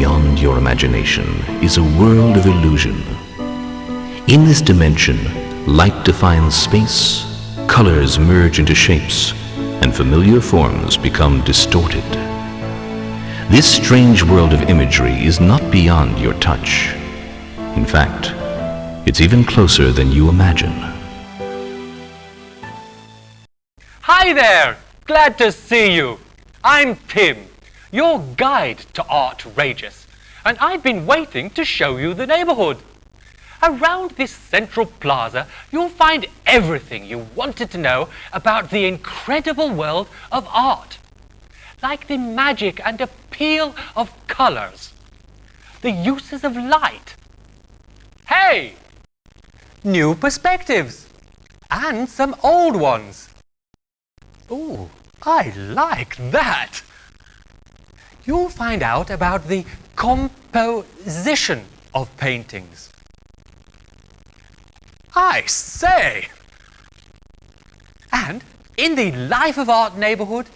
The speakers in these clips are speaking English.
beyond your imagination is a world of illusion. In this dimension, light defines space, colors merge into shapes, and familiar forms become distorted. This strange world of imagery is not beyond your touch. In fact, it's even closer than you imagine. Hi there! Glad to see you. I'm Tim, your guide to ArtRageous, and I've been waiting to show you the neighborhood. Around this central plaza, you'll find everything you wanted to know about the incredible world of art, like the magic and appeal of colors, the uses of light. Hey! New perspectives, and some old ones. Ooh, I like that! You'll find out about the composition of paintings. I say! And in the Life of Art neighborhood,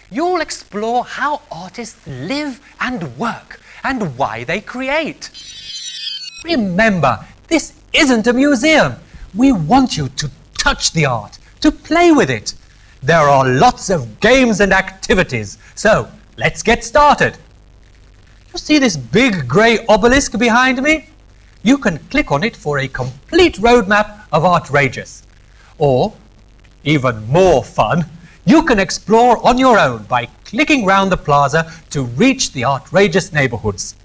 you'll explore how artists live and work and why they create. Remember, this isn't a museum. We want you to touch the art, to play with it. There are lots of games and activities, so let's get started. You see this big grey obelisk behind me? You can click on it for a complete roadmap of ArtRageous. Or, even more fun, you can explore on your own by clicking round the plaza to reach the ArtRageous neighborhoods.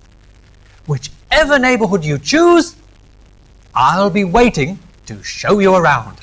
Whichever neighborhood you choose, I'll be waiting to show you around.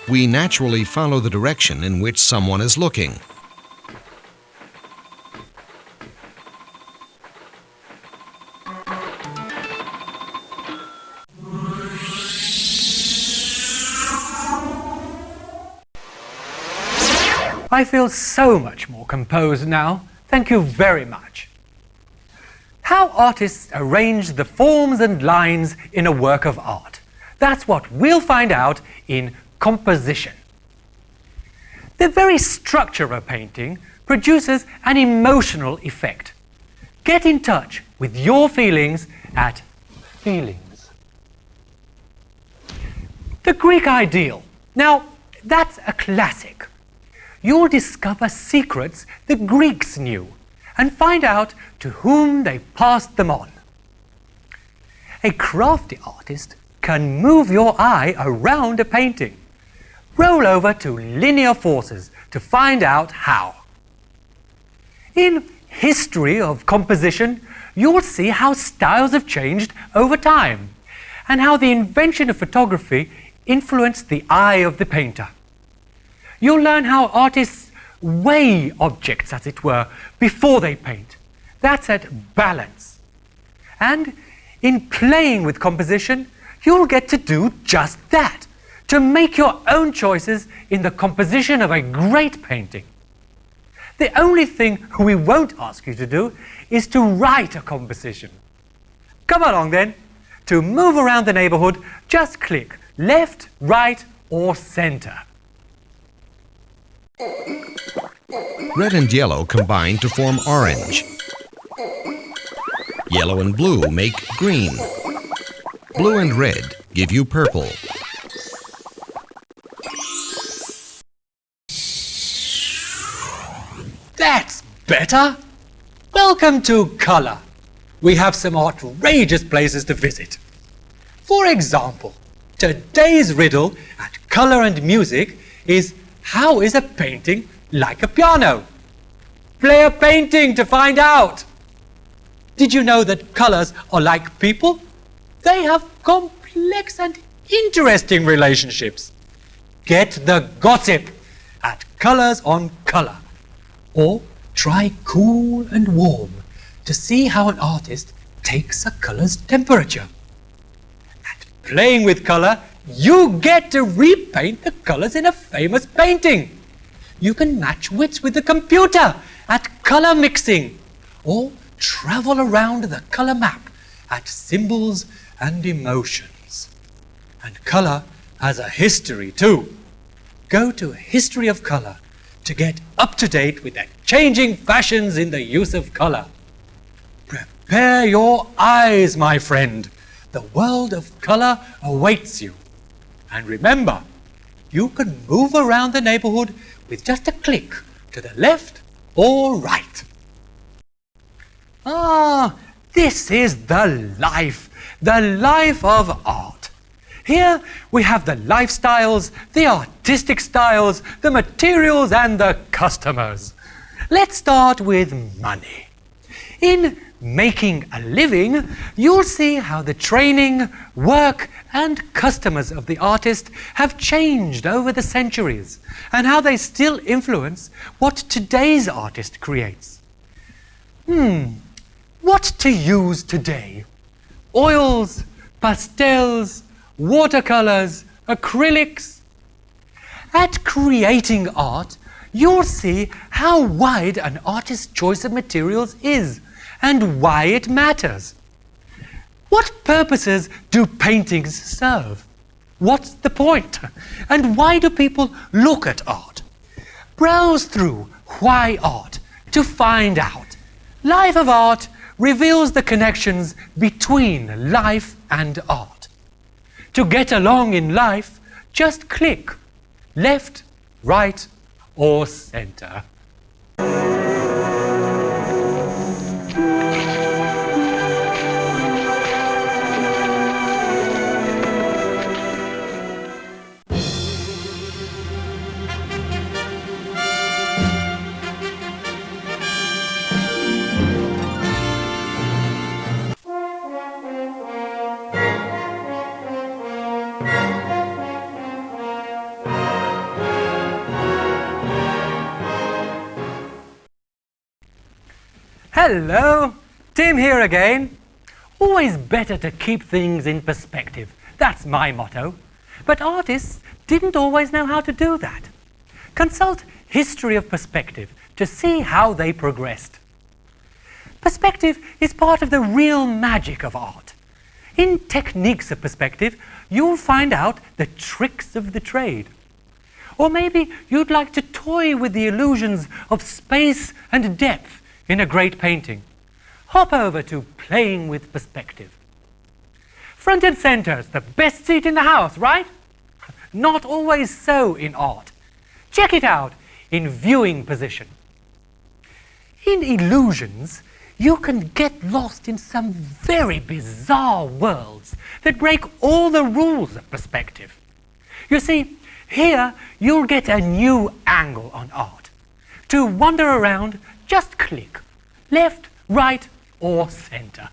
We naturally follow the direction in which someone is looking. I feel so much more composed now. Thank you very much. How artists arrange the forms and lines in a work of art. That's what we'll find out in composition. The very structure of a painting produces an emotional effect. Get in touch with your feelings at Feelings. The Greek ideal. Now, that's a classic. You'll discover secrets the Greeks knew and find out to whom they passed them on. A crafty artist can move your eye around a painting. Roll over to linear forces to find out how. In History of Composition, you'll see how styles have changed over time and how the invention of photography influenced the eye of the painter. You'll learn how artists weigh objects, as it were, before they paint. That's at balance. And in playing with composition, you'll get to do just that, to make your own choices in the composition of a great painting. The only thing we won't ask you to do is to write a composition. Come along then. To move around the neighborhood, just click left, right, or center. Red and yellow combine to form orange. Yellow and blue make green. Blue and red give you purple. That's better! Welcome to Color. We have some outrageous places to visit. For example, today's riddle at Color and Music is, how is a painting like a piano? Play a painting to find out! Did you know that colors are like people? They have complex and interesting relationships. Get the gossip at Colors on Color. Or try cool and warm to see how an artist takes a color's temperature. And playing with color, you get to repaint the colors in a famous painting. You can match wits with the computer at color mixing, or travel around the color map at symbols and emotions. And color has a history too. Go to History of Color to get up to date with the changing fashions in the use of color. Prepare your eyes, my friend. The world of color awaits you. And remember, you can move around the neighborhood with just a click to the left or right. Ah, this is the life of art. Here we have the lifestyles, the artistic styles, the materials and the customers. Let's start with money. In Making a Living, you'll see how the training, work and customers of the artist have changed over the centuries and how they still influence what today's artist creates. What to use today? Oils, pastels, watercolors, acrylics. At creating art, you'll see how wide an artist's choice of materials is and why it matters. What purposes do paintings serve? What's the point? And why do people look at art? Browse through Why Art to find out. Life of Art reveals the connections between life and art. To get along in life, just click left, right, or center. Hello, Tim here again. Always better to keep things in perspective. That's my motto. But artists didn't always know how to do that. Consult History of Perspective to see how they progressed. Perspective is part of the real magic of art. In Techniques of Perspective, you'll find out the tricks of the trade. Or maybe you'd like to toy with the illusions of space and depth in a great painting. Hop over to Playing with Perspective. Front and center's the best seat in the house, right? Not always so in art. Check it out in Viewing Position. In illusions, you can get lost in some very bizarre worlds that break all the rules of perspective. You see, here you'll get a new angle on art. To wander around, just click left, right, or center.